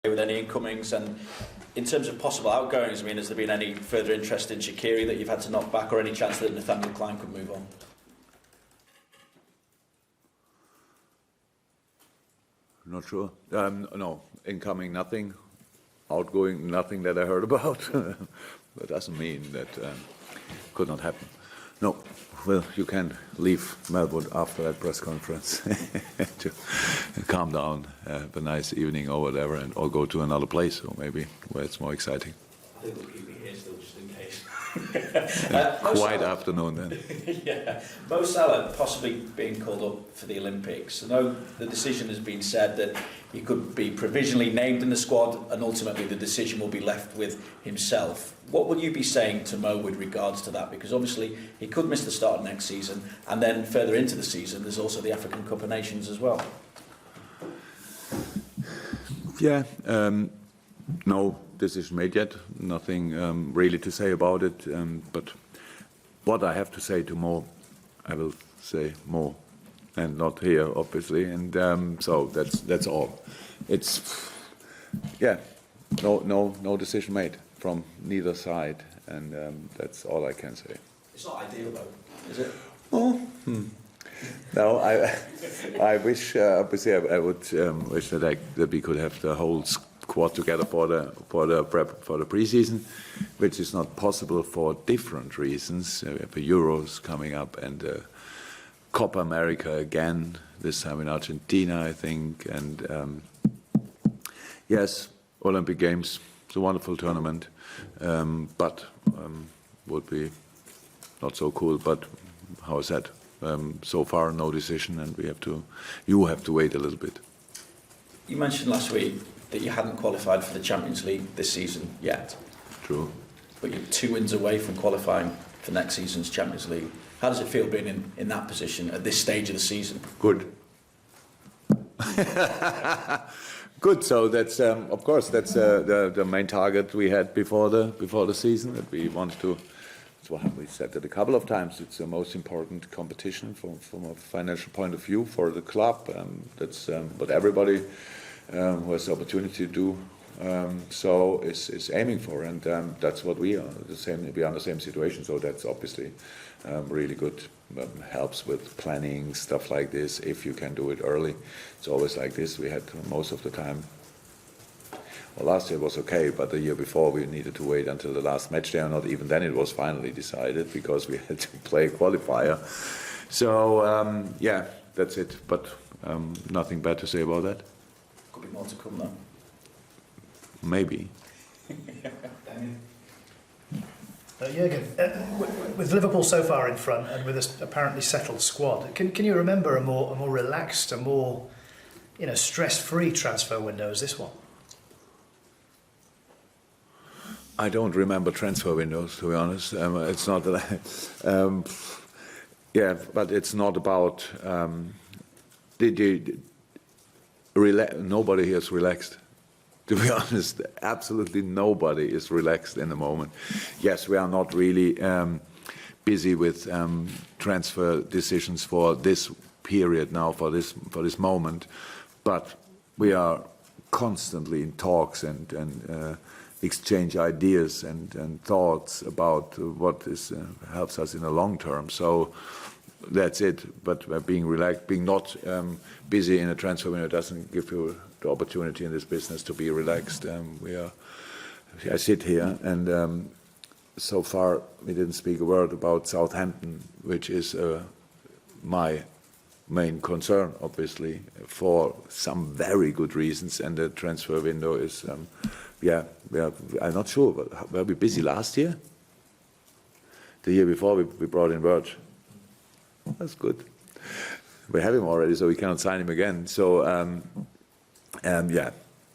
with any incomings? And in terms of possible outgoings, I mean, has there been any further interest in Shaqiri that you've had to knock back, or any chance that Nathaniel Clyne could move on? Not sure. No, incoming nothing, outgoing nothing that I heard about. That doesn't mean that could not happen. No, well, you can leave Melbourne after that press conference to calm down, have a nice evening or whatever, and or go to another place, or maybe where it's more exciting. I think we'll keep you here still, just in case. Quiet afternoon then. Yeah, Mo Salah possibly being called up for the Olympics. I know the decision has been said that he could be provisionally named in the squad, and ultimately the decision will be left with himself. What will you be saying to Mo with regards to that? Because obviously he could miss the start of next season, and then further into the season there's also the African Cup of Nations as well. Yeah, no decision made yet. Nothing really to say about it. But what I have to say to Mo, I will say Mo, and not here, obviously. And so that's all. It's no decision made from neither side, and that's all I can say. It's not ideal though, is it? Oh. No, I wish obviously I would wish that we could have the whole squad together for the prep for the preseason, which is not possible for different reasons. We have the Euros coming up and Copa America again, this time in Argentina, I think. And yes, Olympic Games, it's a wonderful tournament, but would be not so cool. But how is that? So far, no decision, and you have to wait a little bit. You mentioned last week that you hadn't qualified for the Champions League this season yet. True. But you're 2 wins away from qualifying for next season's Champions League. How does it feel being in that position at this stage of the season? Good. Good. So that's of course that's the main target we had before the season, that we wanted to. Well, we said it a couple of times. It's the most important competition from a financial point of view for the club. That's what everybody who has the opportunity to do so is aiming for, and that's what we are. We are in the same situation. So that's obviously really good. Helps with planning stuff like this. If you can do it early, it's always like this. We had most of the time. Well, last year was okay, but the year before we needed to wait until the last match day, or not even then it was finally decided because we had to play a qualifier. So, yeah, that's it. But nothing bad to say about that. Could be more to come though. Maybe. Jürgen, with Liverpool so far in front and with this apparently settled squad, can you remember a more relaxed, a more stress-free transfer window as this one? I don't remember transfer windows, to be honest. It's not that. Yeah, but it's not about. Nobody here is relaxed. To be honest, absolutely nobody is relaxed in the moment. Yes, we are not really busy with transfer decisions for this period now, for this moment, but we are constantly in talks and exchange ideas and thoughts about what helps us in the long term. So that's it. But being relaxed, being not busy in a transfer window doesn't give you the opportunity in this business to be relaxed. I sit here and so far we didn't speak a word about Southampton, which is my main concern, obviously, for some very good reasons. And the transfer window is, I'm not sure. But were we busy last year? The year before we brought in Verge. That's good. We have him already, so we cannot sign him again. So, yeah,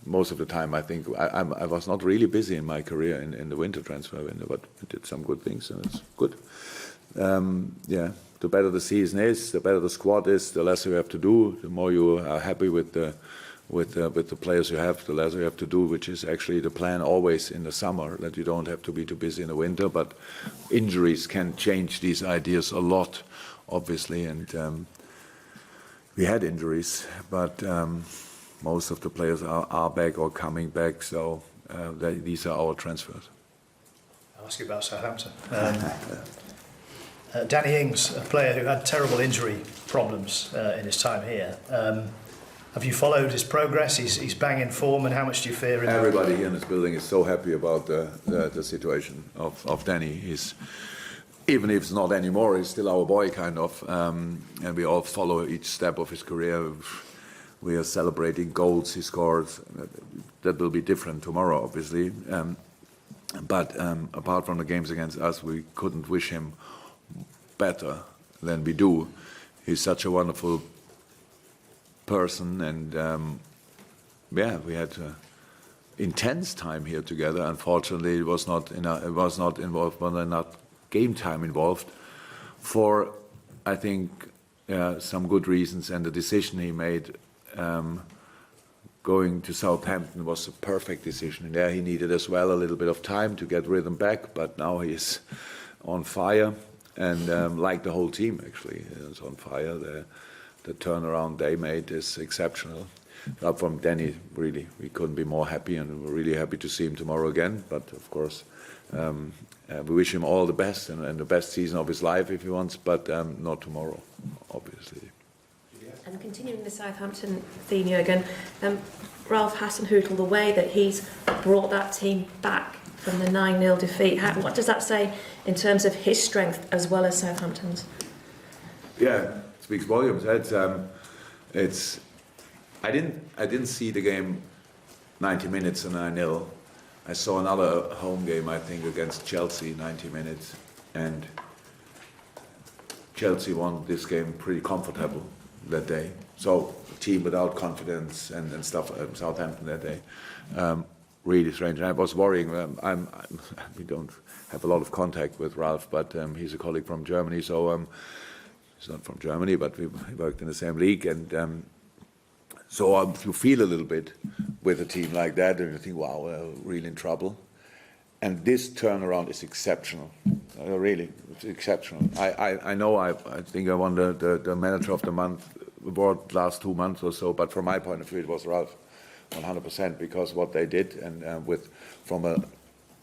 most of the time I think I was not really busy in my career in the winter transfer window, but I did some good things, and it's good. Yeah, the better the season is, the better the squad is, the less you have to do. The more you are happy with the players you have, the less you have to do, which is actually the plan always in the summer, that you don't have to be too busy in the winter. But injuries can change these ideas a lot, obviously, and we had injuries, but most of the players are back or coming back, so these are our transfers. I'll ask you about Southampton. Danny Ings, a player who had terrible injury problems in his time here. Have you followed his progress? He's banging form, and how much do you fear him? Everybody here in this building is so happy about the situation of Danny. Even if it's not anymore, he's still our boy, kind of. And we all follow each step of his career. We are celebrating goals he scored. That will be different tomorrow, obviously. But apart from the games against us, we couldn't wish him better than we do. He's such a wonderful person, and we had intense time here together. Unfortunately, it was not involved, but not game time involved. For I think some good reasons, and the decision he made going to Southampton was a perfect decision. And there he needed as well a little bit of time to get rhythm back, but now he's on fire, and like the whole team actually is on fire. The turnaround they made is exceptional. Up from Danny, really, we couldn't be more happy, and we're really happy to see him tomorrow again. But of course, we wish him all the best and the best season of his life if he wants, but not tomorrow, obviously. And continuing the Southampton theme, Jürgen, Ralph Hasenhüttl, the way that he's brought that team back from the 9-0 defeat, what does that say in terms of his strength as well as Southampton's? Yeah, it speaks volumes. I didn't see the game 90 minutes and 9-0. I saw another home game, I think, against Chelsea, 90 minutes, and Chelsea won this game pretty comfortable that day. So a team without confidence and stuff. Southampton that day, really strange. And I was worrying. We don't have a lot of contact with Ralph, but he's a colleague from Germany. So he's not from Germany, but we worked in the same league, and so you feel a little bit with a team like that, and you think, wow, we're really in trouble. And this turnaround is exceptional. Really, it's exceptional. I know. I think I won the Manager of the Month award last 2 months or so. But from my point of view, it was Ralph, 100%, because what they did, and from a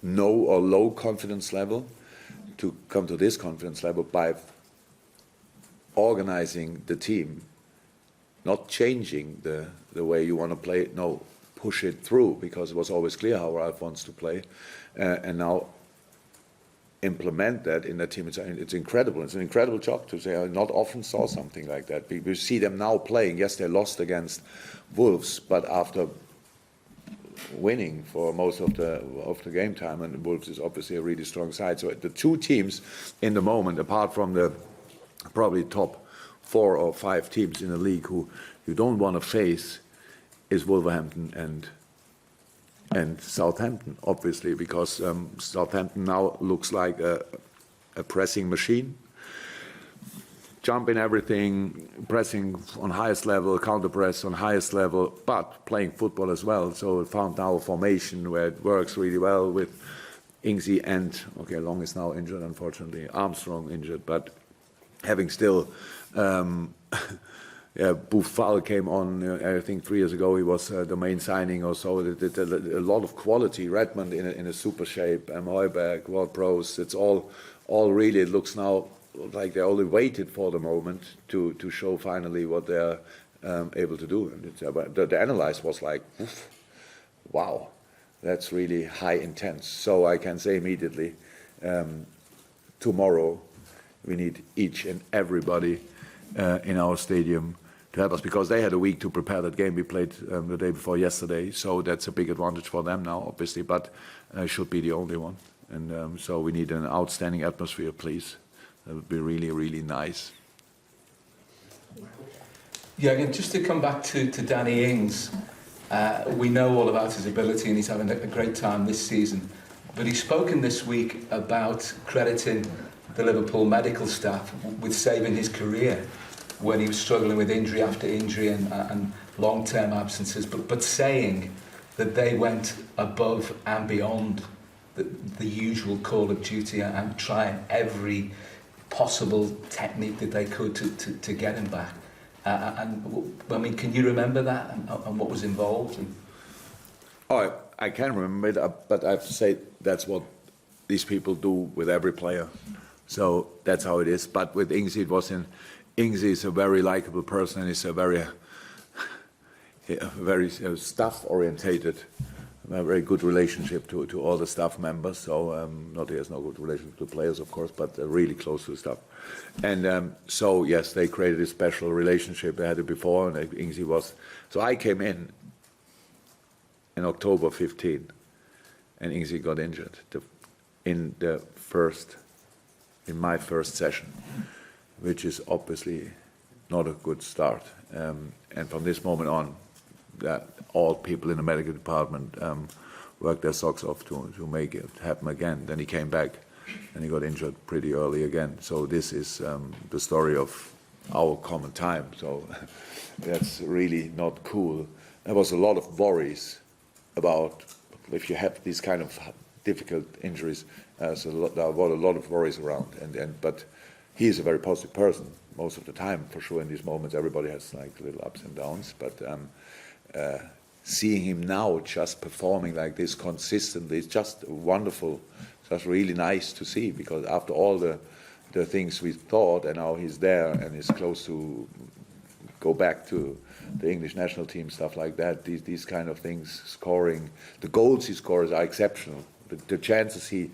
no or low confidence level to come to this confidence level by organizing the team, not changing the way you want to play. No, push it through, because it was always clear how Ralph wants to play, and now implement that in the team. It's incredible. It's an incredible job to say. I not often saw something like that. We see them now playing. Yes, they lost against Wolves, but after winning for most of the game time, and Wolves is obviously a really strong side. So the two teams in the moment, apart from the probably top 4 or 5 teams in the league who you don't want to face, is Wolverhampton and Southampton, obviously, because Southampton now looks like a pressing machine. Jump in everything, pressing on highest level, counter press on highest level, but playing football as well. So it found now a formation where it works really well with Ingsy and, okay, Long is now injured, unfortunately, Armstrong injured, but having still Buffal came on, I think 3 years ago. He was the main signing or so. A lot of quality. Redmond in a super shape. Højbjerg, Ward-Prowse. It's all really. It looks now like they only waited for the moment to show finally what they're able to do. And the analyze was like, oof, wow, that's really high intense. So I can say immediately, tomorrow we need each and everybody in our stadium to help us, because they had a week to prepare that game. We played the day before yesterday, so that's a big advantage for them now, obviously, but should be the only one. And so we need an outstanding atmosphere, please. That would be really, really nice. Yeah, again, just to come back to Danny Ings, we know all about his ability and he's having a great time this season, but he's spoken this week about crediting the Liverpool medical staff with saving his career when he was struggling with injury after injury and long-term absences, but saying that they went above and beyond the usual call of duty and trying every possible technique that they could to get him back. I mean, can you remember that and what was involved? Oh, I can remember it, but I have to say that's what these people do with every player. So that's how it is. But with Ings, Ings is a very likable person, and he's a very staff-orientated, a very good relationship to all the staff members. So not he has no good relationship to players, of course, but really close to the staff. And so yes, they created a special relationship. They had it before, and Ings was. So I came in October 15, and Ings got injured in my first session, which is obviously not a good start. And from this moment on, that all people in the medical department worked their socks off to make it happen again. Then he came back and he got injured pretty early again. So this is the story of our common time. So that's really not cool. There was a lot of worries about if you have these kind of difficult injuries. There were a lot of worries around. But he is a very positive person most of the time, for sure. In these moments, everybody has like little ups and downs. But seeing him now just performing like this consistently is just wonderful, just really nice to see, because after all the things we thought, and now he's there and is close to go back to the English national team, stuff like that, these kind of things, scoring, the goals he scores are exceptional. The chances he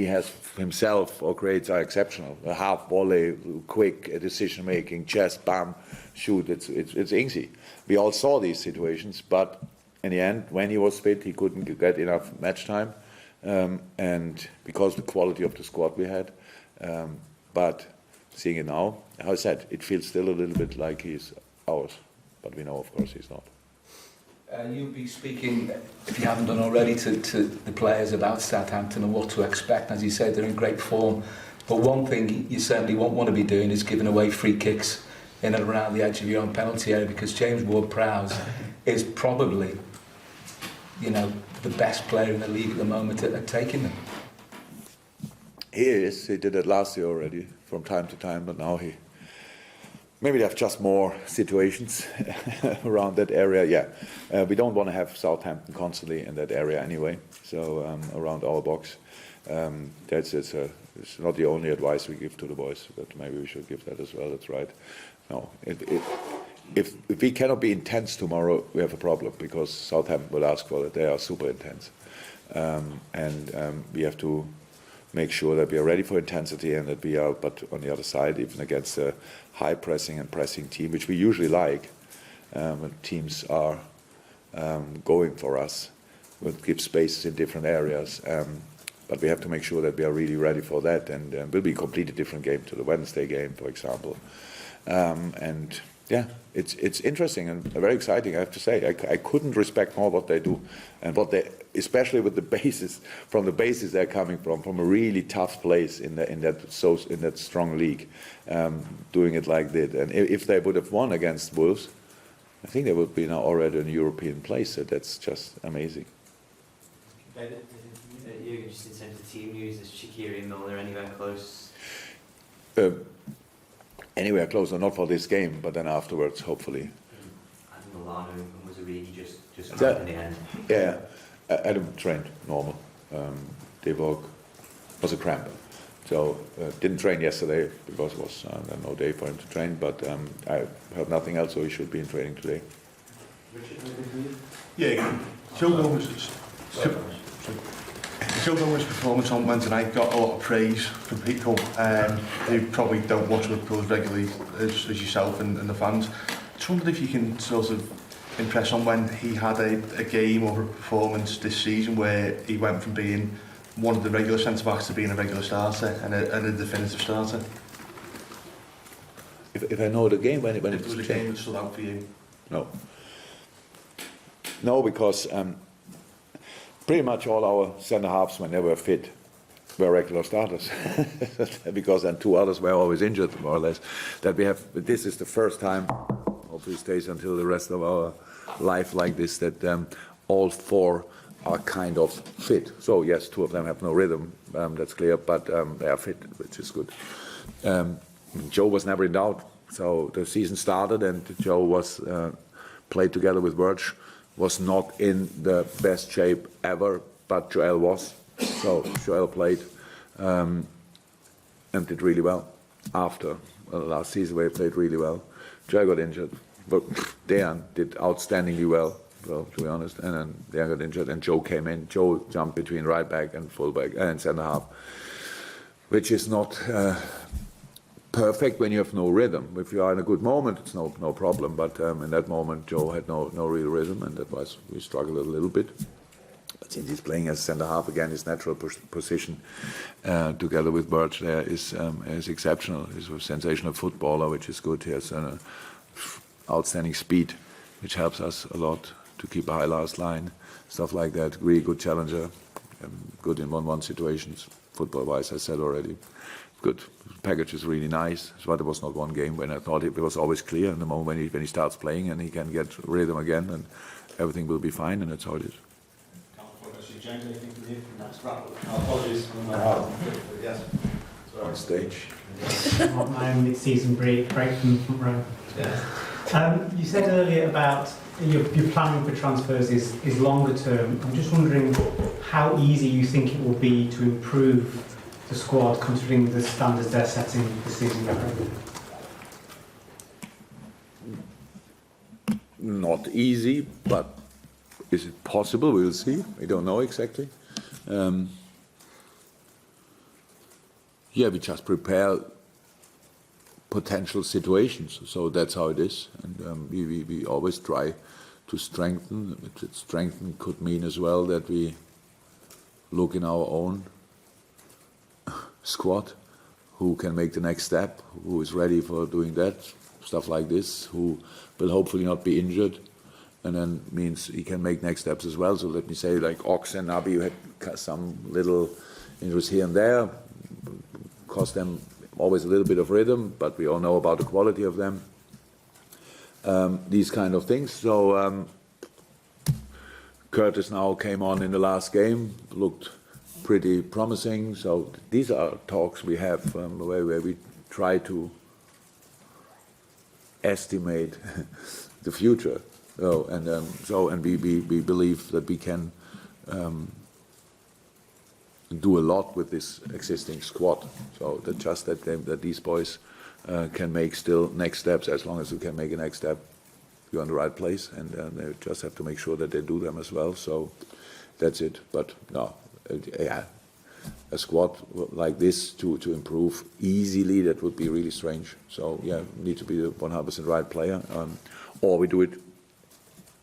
has himself or creates are exceptional. A half volley, quick decision making, chest, bam, shoot. It's Ingsy. We all saw these situations, but in the end, when he was fit, he couldn't get enough match time, and because of the quality of the squad we had. But seeing it now, as I said, it feels still a little bit like he's ours, but we know, of course, he's not. You'll be speaking, if you haven't done already, to the players about Southampton and what to expect. As you said, they're in great form. But one thing you certainly won't want to be doing is giving away free kicks in and around the edge of your own penalty area, because James Ward-Prowse is probably, the best player in the league at the moment at taking them. He is. He did it last year already from time to time, but now maybe they have just more situations around that area. Yeah, we don't want to have Southampton constantly in that area anyway. So around our box, it's not the only advice we give to the boys, but maybe we should give that as well. That's right. No, if we cannot be intense tomorrow, we have a problem, because Southampton will ask for it. They are super intense, and we have to make sure that we are ready for intensity, and that we are, but on the other side, even against a high pressing and pressing team, which we usually like, when teams are going for us, we'll give spaces in different areas, but we have to make sure that we are really ready for that, and will be a completely different game to the Wednesday game, for example. And yeah, it's interesting and very exciting, I have to say. I couldn't respect more what they do, and what they, especially with the basis, from the basis they're coming from a really tough place in that strong league, doing it like that. And if they would have won against Wolves, I think they would be now already in a European place. So that's just amazing. Jürgen, just in terms of team news, is Shaqiri and Milner anywhere close? Anywhere closer, not for this game, but then afterwards, hopefully. And Milano and was it really just right in the end? Yeah, Adam trained normal. Devog was a cramp, so didn't train yesterday because it was no day for him to train. But I heard nothing else, so he should be in training today. Yeah, Joe Gomez's performance on Wednesday night got a lot of praise from people who probably don't watch Liverpool as regularly as yourself and the fans. Just wondered if you can sort of impress on when he had a game or a performance this season where he went from being one of the regular centre-backs to being a regular starter and a definitive starter. If I know the game, when it was a game that stood out for you? No, because pretty much all our centre-halves, when they were fit, were regular starters. Because then two others were always injured, more or less. That we have. This is the first time, hopefully stays until the rest of our life like this, that all four are kind of fit. So yes, two of them have no rhythm, that's clear, but they are fit, which is good. Joe was never in doubt. So the season started, and Joe was played together with Verge, was not in the best shape ever, but Joel was. So Joel played and did really well. After last season, where he played really well, Joel got injured, but Dejan did outstandingly well, to be honest. And then Dejan got injured, and Joe came in. Joe jumped between right back and full back and centre half, which is not perfect when you have no rhythm. If you are in a good moment, it's no problem. But in that moment, Joe had no real rhythm, and that was we struggled a little bit. But since he's playing as centre half again, his natural position together with Birch there is exceptional. He's a sensational footballer, which is good. He has outstanding speed, which helps us a lot to keep a high last line, stuff like that. Really good challenger, good in 1-1 situations. Football-wise, I said already. Good. Package is really nice. But it was not one game when I thought it was always clear. In the moment when he starts playing and he can get rhythm again, and everything will be fine, and that's how it is. James, anything from you? That's right. Apologies from yes. On stage. My own mid-season break from front row. Yeah. You said earlier about your planning for transfers is longer term. I'm just wondering how easy you think it will be to improve the squad considering the standards they're setting this season. Not easy, but is it possible? We'll see. We don't know exactly. We just prepare potential situations. So that's how it is. And we always try to strengthen. Strengthen could mean as well that we look in our own squad, who can make the next step, who is ready for doing that, stuff like this, who will hopefully not be injured, and then means he can make next steps as well. So let me say, like Ox and Nabi, had some little injuries here and there, cost them always a little bit of rhythm, but we all know about the quality of them. These kind of things. So Curtis now came on in the last game, looked pretty promising. So these are talks we have where we try to estimate the future. And we believe that we can do a lot with this existing squad. So that these boys can make still next steps. As long as we can make a next step, you're in the right place, and they just have to make sure that they do them as well. So that's it. But no, a squad like this to improve easily, that would be really strange. So need to be the 100% right player, or we do it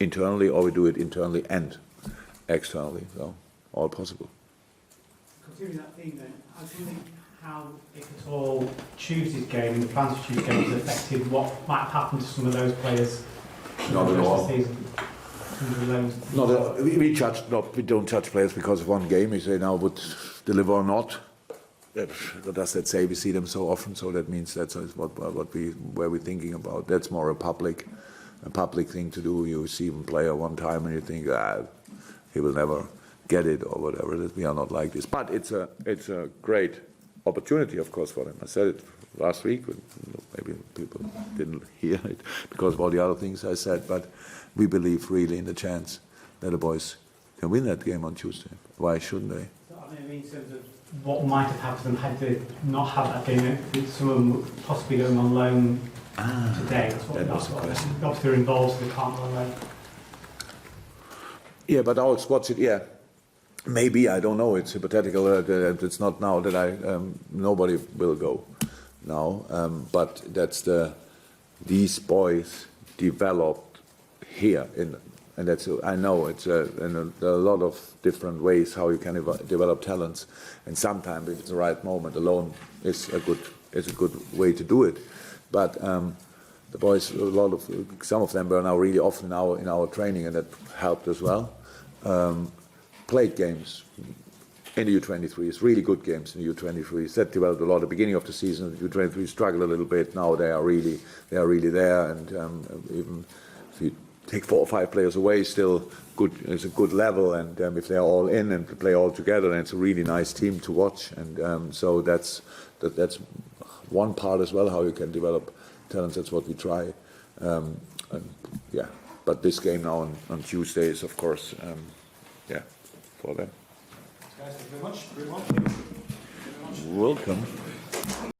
internally, or we do it internally and externally. So all possible. Continuing that theme then, I was wondering how, if at all, Tuesday's game and the plans for Tuesday's game has affected what might happen to some of those players. Not at all. We don't judge players because of one game. We say now would deliver or not. Does that say we see them so often? So that means that's where we're thinking about. That's more a public thing to do. You see a player one time and you think, he will never get it or whatever. That we are not like this. But it's a great opportunity, of course, for them. I said it last week. Maybe people didn't hear it because of all the other things I said. But we believe really in the chance that the boys can win that game on Tuesday. Why shouldn't they? I mean, in terms of what might have happened to them had they not had that game, some of them possibly going on loan today. That was the question. Obviously they're involved, so they can't go on loan. Yeah, but our squad's maybe, I don't know. It's hypothetical. It's not now that nobody will go now. But that's these boys developed here and that's, I know it's and there are a lot of different ways how you can develop talents, and sometimes if it's the right moment, alone is a good way to do it. But the boys, some of them were now really often in our training, and that helped as well. Played games in the U23s, really good games in the U23s. That developed a lot at the beginning of the season. The U23 struggled a little bit. Now they are really there, and even if you take 4 or 5 players away, still good. It's a good level, and if they are all in and play all together, then it's a really nice team to watch. And so that's one part as well, how you can develop talents. That's what we try. And yeah, but this game now on Tuesday is, of course, yeah, for them. Guys, thank you very much. Very well. Welcome.